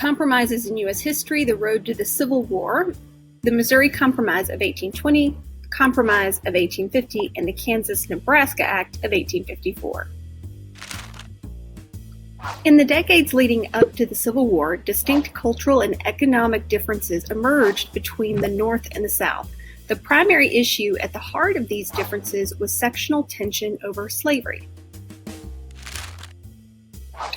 Compromises in U.S. history: the road to the Civil War, the Missouri Compromise of 1820, Compromise of 1850, and the Kansas-Nebraska Act of 1854. In the decades leading up to the Civil War, distinct cultural and economic differences emerged between the North and the South. The primary issue at the heart of these differences was sectional tension over slavery.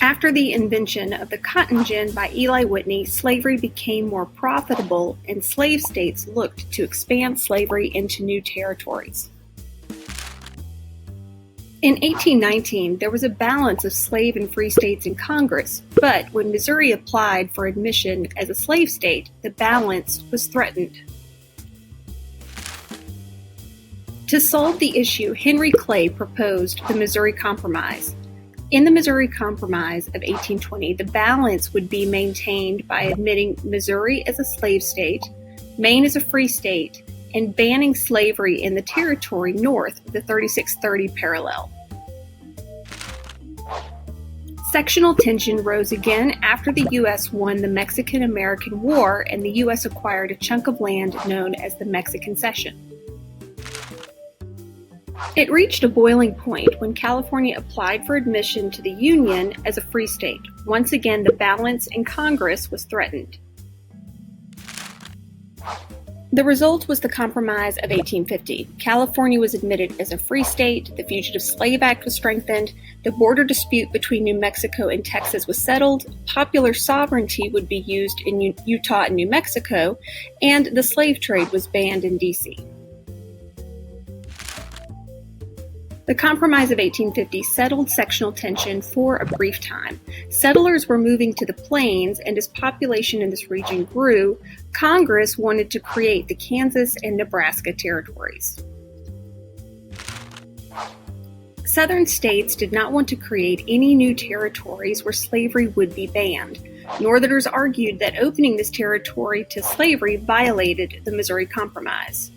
After the invention of the cotton gin by Eli Whitney, slavery became more profitable, and slave states looked to expand slavery into new territories. In 1819, there was a balance of slave and free states in Congress, but when Missouri applied for admission as a slave state, the balance was threatened. To solve the issue, Henry Clay proposed the Missouri Compromise. In the Missouri Compromise of 1820, the balance would be maintained by admitting Missouri as a slave state, Maine as a free state, and banning slavery in the territory north of the 3630 parallel. Sectional tension rose again after the U.S. won the Mexican-American War and the U.S. acquired a chunk of land known as the Mexican Cession. It reached a boiling point when California applied for admission to the Union as a free state. Once again, the balance in Congress was threatened. The result was the Compromise of 1850. California was admitted as a free state, the Fugitive Slave Act was strengthened, the border dispute between New Mexico and Texas was settled, popular sovereignty would be used in Utah and New Mexico, and the slave trade was banned in D.C. The Compromise of 1850 settled sectional tension for a brief time. Settlers were moving to the plains, and as population in this region grew, Congress wanted to create the Kansas and Nebraska territories. Southern states did not want to create any new territories where slavery would be banned. Northerners argued that opening this territory to slavery violated the Missouri Compromise.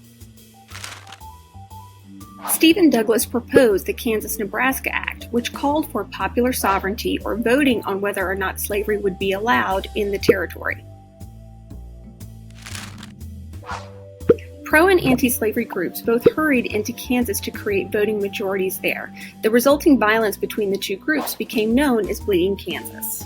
Stephen Douglas proposed the Kansas-Nebraska Act, which called for popular sovereignty or voting on whether or not slavery would be allowed in the territory. Pro- and anti-slavery groups both hurried into Kansas to create voting majorities there. The resulting violence between the two groups became known as Bleeding Kansas.